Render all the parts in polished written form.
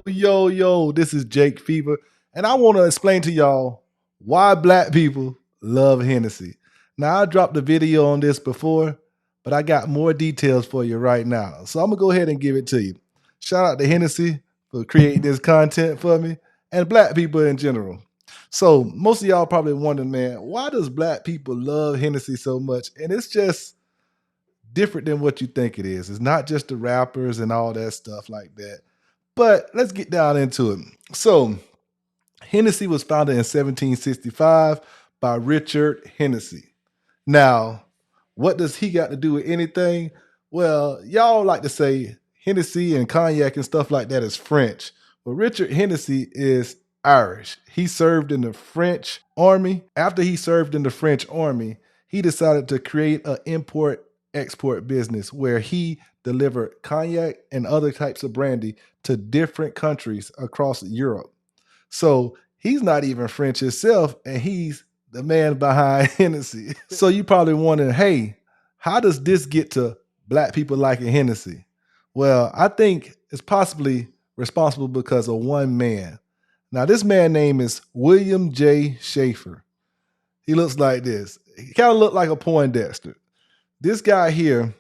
Yo, this is Jake Fever, and I want to explain to y'all why black people love Hennessy. Now, I dropped a video on this before, but I got more details for you right now. So I'm going to go ahead and give it to you. Shout out to Hennessy for creating this content for me and black people in general. So most of y'all probably wondering, man, why does black people love Hennessy so much? And it's just different than what you think it is. It's not just the rappers and all that stuff like that. But let's get down into it. So, Hennessy was founded in 1765 by Richard Hennessy. Now, what does he got to do with anything? Well, y'all like to say Hennessy and cognac and stuff like that is French. But Richard Hennessy is Irish. He served in the French army. After he served in the French army, he decided to create an import-export business where he delivered cognac and other types of brandy to different countries across Europe. So he's not even French himself, and he's the man behind Hennessy. So you probably wondering, hey, how does this get to black people liking Hennessy? Well, I think it's possibly responsible because of one man. Now, this man's name is William J. Schaefer. He looks like this. He kind of looked like a Poindexter. This guy here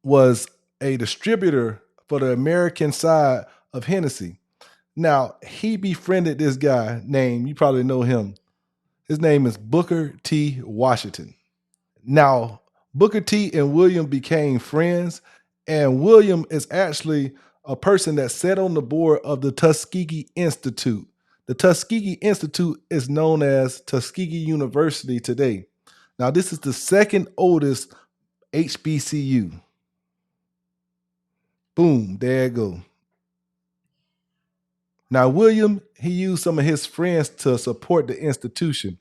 was a distributor for the American side of Hennessy. Now, he befriended this guy named, you probably know him. His name is Booker T. Washington. Now, Booker T and William became friends, and William is actually a person that sat on the board of the Tuskegee Institute. The Tuskegee Institute is known as Tuskegee University today. Now, this is the second oldest HBCU. Boom, there you go. Now, William, he used some of his friends to support the institution.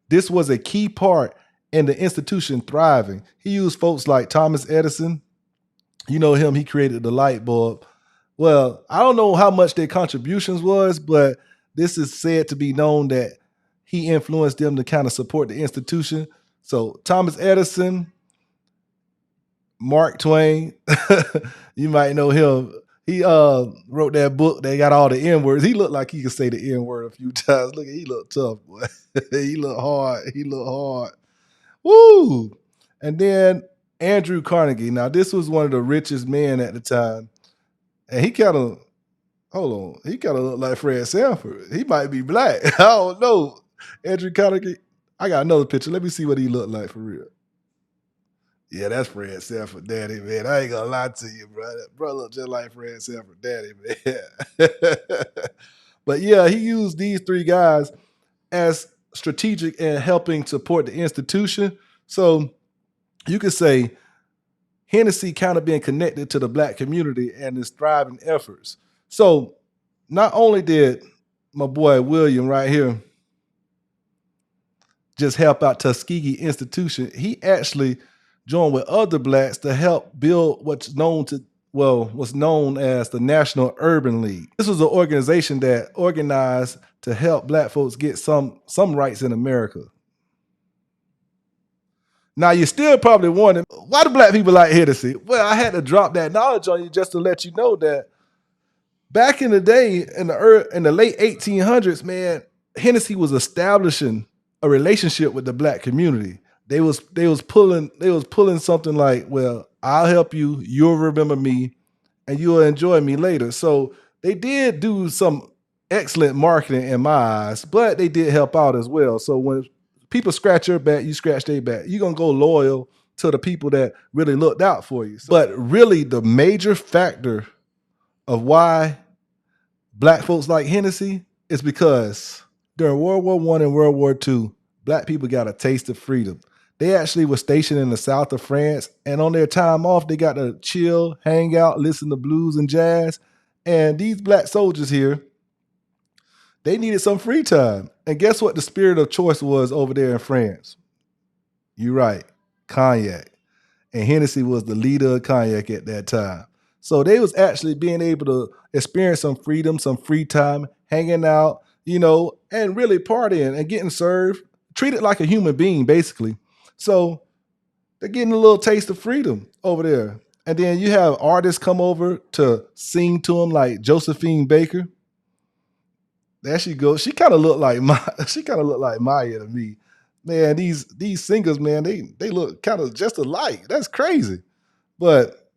This was a key part in the institution thriving. He used folks like Thomas Edison. You know him, he created the light bulb. Well, I don't know how much their contributions was, but this is said to be known that he influenced them to kind of support the institution. So Thomas Edison, Mark Twain, you might know him. He wrote that book. They got all the N words. He looked like he could say the N word a few times. Look, he looked tough, boy. He looked hard. He looked hard. Woo! And then Andrew Carnegie. Now, this was one of the richest men at the time. And he kind of, hold on, he kind of looked like Fred Sanford. He might be black. I don't know. Andrew Carnegie. I got another picture. Let me see what he looked like for real. Yeah, that's Fred Sanford daddy, man. I ain't gonna lie to you, bro. That bro look just like Fred Sanford daddy, man. But yeah, he used these three guys as strategic in helping support the institution. So you could say Hennessy kind of being connected to the black community and its thriving efforts. So not only did my boy William right here just help out Tuskegee Institution, he actually joined with other blacks to help build what's known as the National Urban League. This was an organization that organized to help black folks get some rights in America. Now, you're still probably wondering, why do black people like Hennessy? Well, I had to drop that knowledge on you just to let you know that back in the day, in the late 1800s, man, Hennessy was establishing a relationship with the black community. They was pulling something like, well, I'll help you, you'll remember me, and you'll enjoy me later. So they did do some excellent marketing in my eyes, but they did help out as well. So when people scratch your back, you scratch their back. You're going to go loyal to the people that really looked out for you. But really, the major factor of why black folks like Hennessy is because during World War I and World War II, black people got a taste of freedom. They actually were stationed in the south of France, and on their time off, they got to chill, hang out, listen to blues and jazz. And these black soldiers here, they needed some free time. And guess what the spirit of choice was over there in France? You're right, cognac. And Hennessy was the leader of cognac at that time. So they was actually being able to experience some freedom, some free time, hanging out, and really partying and getting served, treated like a human being, basically. So they're getting a little taste of freedom over there. And then you have artists come over to sing to them, like Josephine Baker. There she goes. She kind of looked like she kind of looked like Maya to me. Man, these singers, man, they look kind of just alike. That's crazy. But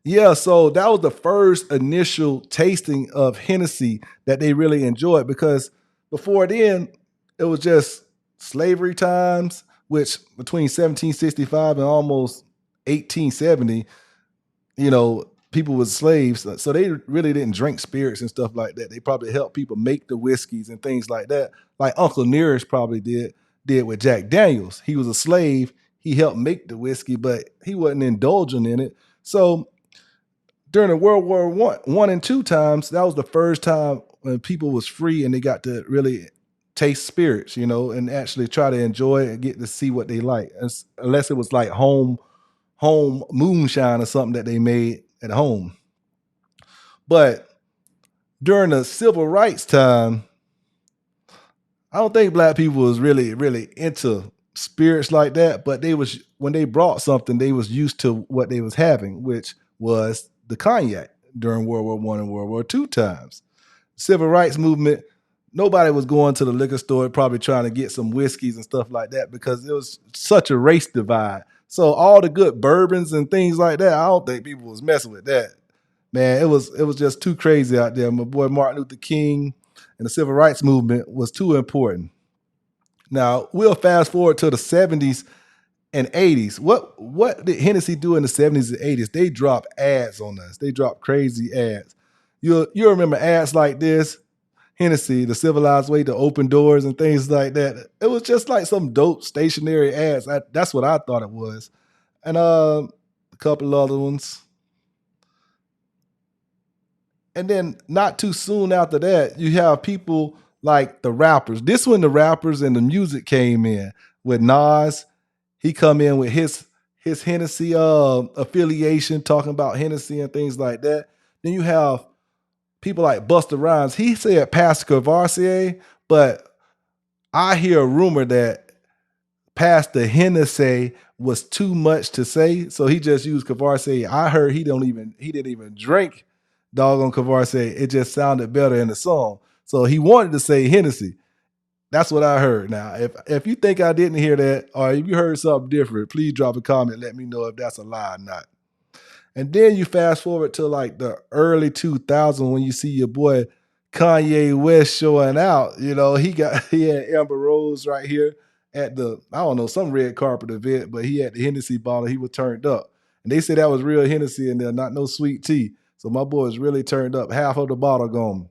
yeah, so that was the first initial tasting of Hennessy that they really enjoyed, because before then it was just slavery times, which between 1765 and almost 1870, people was slaves. So they really didn't drink spirits and stuff like that. They probably helped people make the whiskeys and things like that. Like Uncle Nearest probably did with Jack Daniels. He was a slave. He helped make the whiskey, but he wasn't indulging in it. So during the World War One and two times, that was the first time when people was free and they got to really taste spirits, and actually try to enjoy it and get to see what they like. Unless it was like home moonshine or something that they made at home. But during the civil rights time, I don't think black people was really, really into spirits like that. But they was, when they brought something, they was used to what they was having, which was the cognac during World War One and World War Two times. Civil rights movement, nobody was going to the liquor store probably trying to get some whiskeys and stuff like that, because it was such a race divide. So all the good bourbons and things like that, I don't think people was messing with that. Man, it was just too crazy out there. My boy Martin Luther King and the civil rights movement was too important. Now we'll fast forward to the 70s and 80s. What did Hennessy do in the 70s and 80s? They dropped ads on us. They dropped crazy ads. You remember ads like this: Hennessy, the civilized way to open doors and things like that. It was just like some dope stationary ads. That's what I thought it was. And a couple other ones. And then not too soon after that, you have people like the rappers. This when the rappers and the music came in with Nas. He come in with his Hennessy affiliation, talking about Hennessy and things like that. Then you have people like Busta Rhymes. He said Pastor Cavassier, but I hear a rumor that Pastor Hennessy was too much to say, so he just used Cavassier. I heard he didn't even drink doggone Cavassier. It just sounded better in the song, so he wanted to say Hennessy. That's what I heard. Now, if you think I didn't hear that, or if you heard something different, please drop a comment. Let me know if that's a lie or not. And then you fast forward to like the early 2000s when you see your boy Kanye West showing out. He had Amber Rose right here at the, I don't know, some red carpet event, but he had the Hennessy bottle. He was turned up. And they said that was real Hennessy in there, not no sweet tea. So my boy is really turned up. Half of the bottle gone.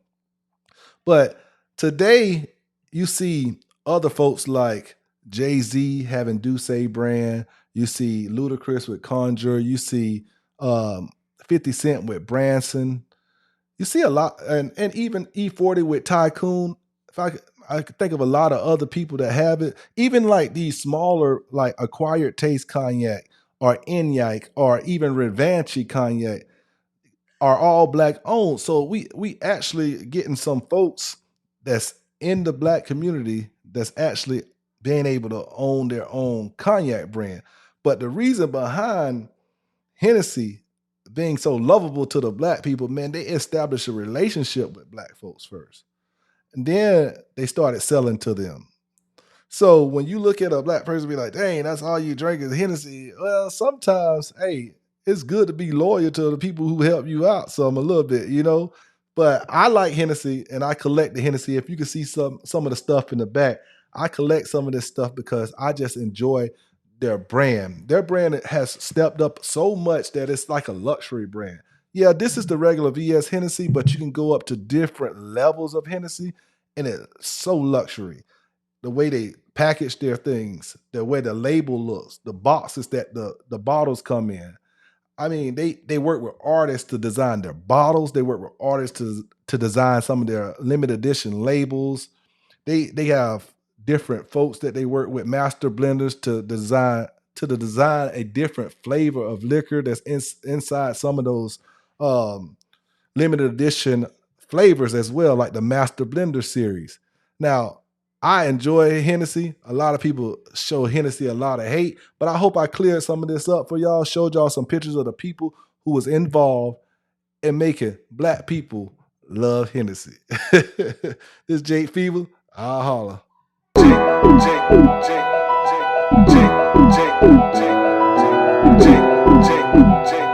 But today you see other folks like Jay-Z having Douce brand. You see Ludacris with Conjure. You see 50 Cent with Branson. You see a lot, and even E40 with Tycoon. I could think of a lot of other people that have it. Even like these smaller, like Acquired Taste Cognac or Enyaq or even Revanchi Cognac are all black owned. So we actually getting some folks that's in the black community that's actually being able to own their own cognac brand. But the reason behind Hennessy being so lovable to the black people, man, they established a relationship with black folks first. And then they started selling to them. So when you look at a black person, be like, dang, that's all you drink is Hennessy. Well, sometimes, hey, it's good to be loyal to the people who help you out some a little bit. But I like Hennessy and I collect the Hennessy. If you can see some of the stuff in the back, I collect some of this stuff because I just enjoy their brand. Their brand has stepped up so much that it's like a luxury brand. Yeah, this is the regular VS Hennessy, but you can go up to different levels of Hennessy, and it's so luxury. The way they package their things, the way the label looks, the boxes that the bottles come in. I mean, they work with artists to design their bottles. They work with artists to design some of their limited edition labels. They have different folks that they work with, master blenders to design a different flavor of liquor that's inside some of those limited edition flavors as well, like the Master Blender series. Now, I enjoy Hennessy. A lot of people show Hennessy a lot of hate, but I hope I cleared some of this up for y'all, showed y'all some pictures of the people who was involved in making black people love Hennessy. This Jay Schieffelin. I'll holler. Jay, Jay, Jay, Jay, Jay, Jay, Jay, Jay, Jay.